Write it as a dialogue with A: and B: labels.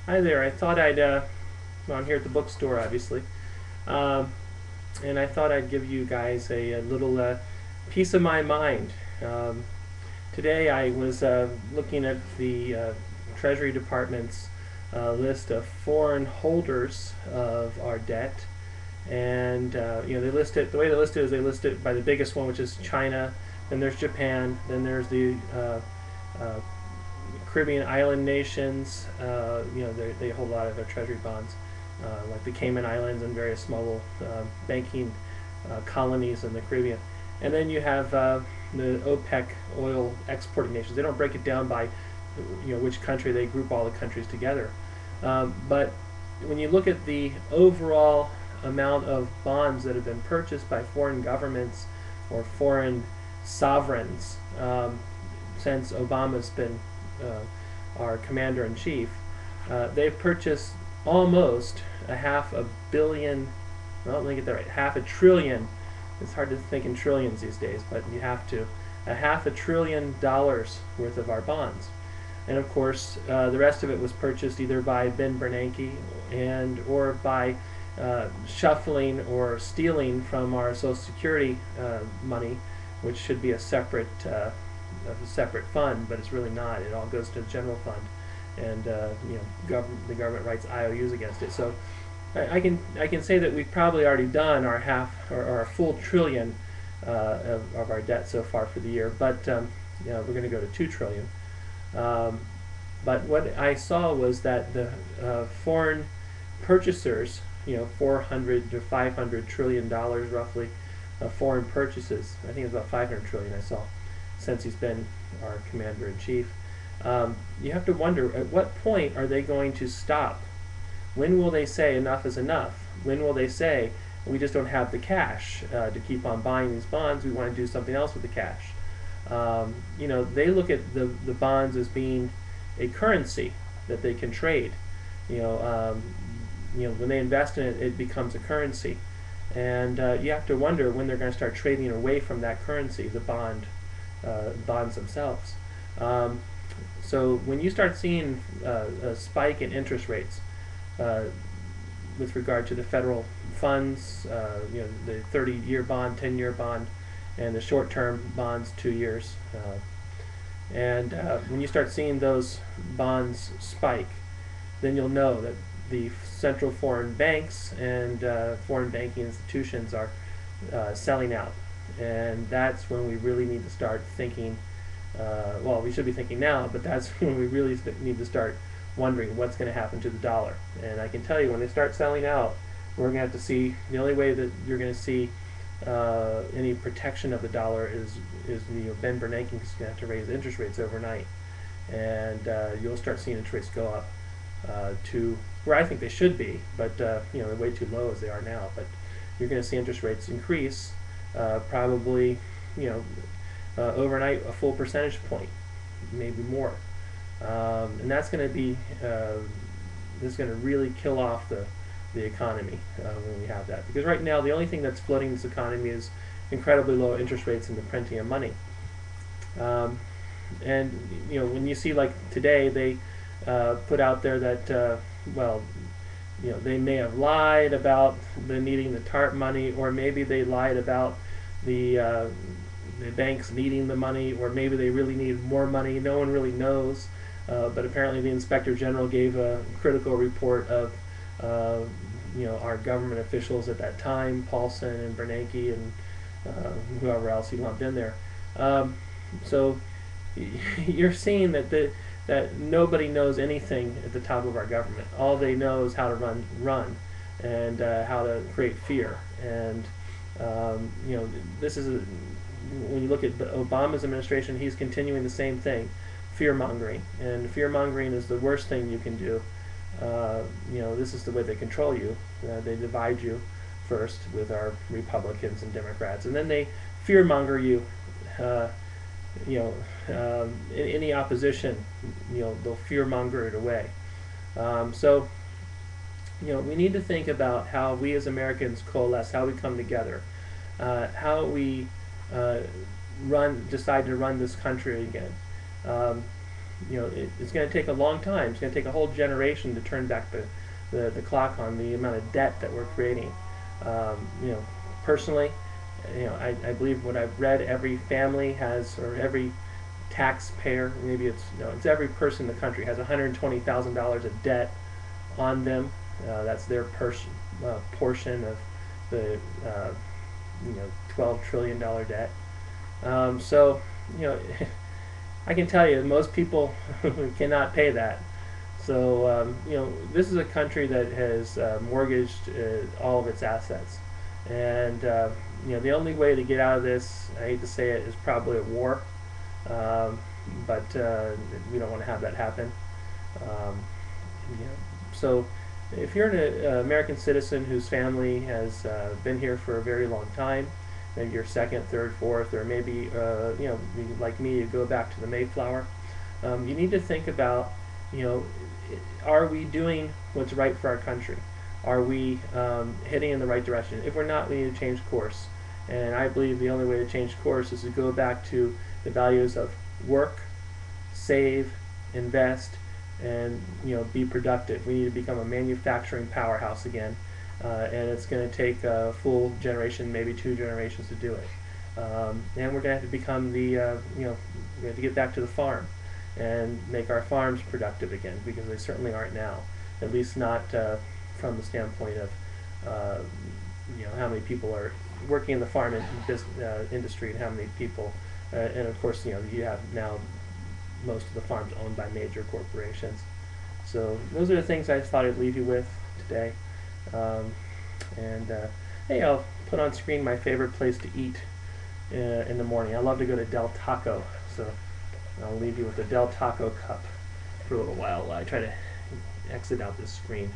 A: Hi there. I thought well, I'm here at the bookstore, obviously, um, and I thought I'd give you guys a little piece of my mind. Um, Today I was looking at the Treasury Department's list of foreign holders of our debt, and they list it. The way they list it is they list it by the biggest one, which is China. Then there's Japan. Then there's the uh, Caribbean island nations. They hold a lot of their treasury bonds, like the Cayman Islands and various small banking colonies in the Caribbean. And then you have the OPEC oil exporting nations. They don't break it down by which country. They group all the countries together. But when you look at the overall amount of bonds that have been purchased by foreign governments or foreign sovereigns since Obama's been our commander in chief, they've purchased almost a half a billion. Well, let me get that right. Half a trillion. It's hard to think in trillions these days, but you have to. A half a trillion dollars worth of our bonds, and of course, the rest of it was purchased either by Ben Bernanke or by shuffling or stealing from our Social Security money, which should be a separate fund, but it's really not. It all goes to the general fund, and the government writes IOUs against it. So I can say that we've probably already done our half or our full trillion of our debt so far for the year, but we're going to go to 2 trillion. But what I saw was that the foreign purchasers, 400 to 500 trillion dollars roughly of foreign purchases. I think it's about 500 trillion I saw since he's been our commander in chief. You have to wonder, at what point are they going to stop? When will they say enough is enough? When will they say we just don't have the cash to keep on buying these bonds? We want to do something else with the cash. They look at the bonds as being a currency that they can trade. When they invest in it, it becomes a currency, and you have to wonder when they're going to start trading away from that currency, the bonds themselves. So when you start seeing a spike in interest rates with regard to the federal funds, the 30-year bond, 10-year bond, and the short-term bonds, 2 years. And when you start seeing those bonds spike, then you'll know that the central foreign banks and foreign banking institutions are selling out. And that's when we really need to start thinking, well, we should be thinking now, but that's when we really need to start wondering what's going to happen to the dollar. And I can tell you, when they start selling out, we're going to have to see, the only way that you're going to see any protection of the dollar is Ben Bernanke is going to have to raise interest rates overnight, and you'll start seeing interest rates go up to where I think they should be, but they're way too low as they are now. But you're going to see interest rates increase, probably overnight a full percentage point, maybe more, and that's going to be this is going to really kill off the economy when we have that. Because right now the only thing that's flooding this economy is incredibly low interest rates and the printing of money. And when you see, like today, they put out there that they may have lied about the needing the TARP money, or maybe they lied about the banks needing the money, or maybe they really needed more money. No one really knows. But apparently the Inspector General gave a critical report of our government officials at that time, Paulson and Bernanke and whoever else he lumped in there. So you're seeing that nobody knows anything at the top of our government. All they know is how to run, and how to create fear. And this is when you look at Obama's administration, he's continuing the same thing. Fear-mongering, and fear-mongering is the worst thing you can do. This is the way they control you. They divide you first with our Republicans and Democrats, and then they fear-monger you. Any opposition, they'll fear-monger it away. So we need to think about how we as Americans coalesce, how we come together, how we decide to run this country again. it's going to take a long time. It's going to take a whole generation to turn back the clock on the amount of debt that we're creating. Personally, I believe what I've read, every family has, or every taxpayer, maybe it's every person in the country has $120,000 of debt on them. That's their portion of the $12 trillion debt. So I can tell you most people cannot pay that. So this is a country that has mortgaged all of its assets, and the only way to get out of this, I hate to say it, is probably a war. But we don't want to have that happen. So if you're an American citizen whose family has been here for a very long time, maybe you're second, third, fourth, or maybe like me, you go back to the Mayflower, you need to think about, are we doing what's right for our country? Are we heading in the right direction? If we're not, we need to change course. And I believe the only way to change course is to go back to the values of work, save, invest, and be productive. We need to become a manufacturing powerhouse again, and it's going to take a full generation, maybe 2 generations to do it. And we're going to have to become we have to get back to the farm and make our farms productive again, because they certainly aren't now. At least not from the standpoint of how many people are working in the farm industry, and how many people, and of course you have now most of the farms owned by major corporations. So those are the things I thought I'd leave you with today. Hey, I'll put on screen my favorite place to eat in the morning. I love to go to Del Taco, so I'll leave you with the Del Taco cup for a little while. I try to exit out this screen.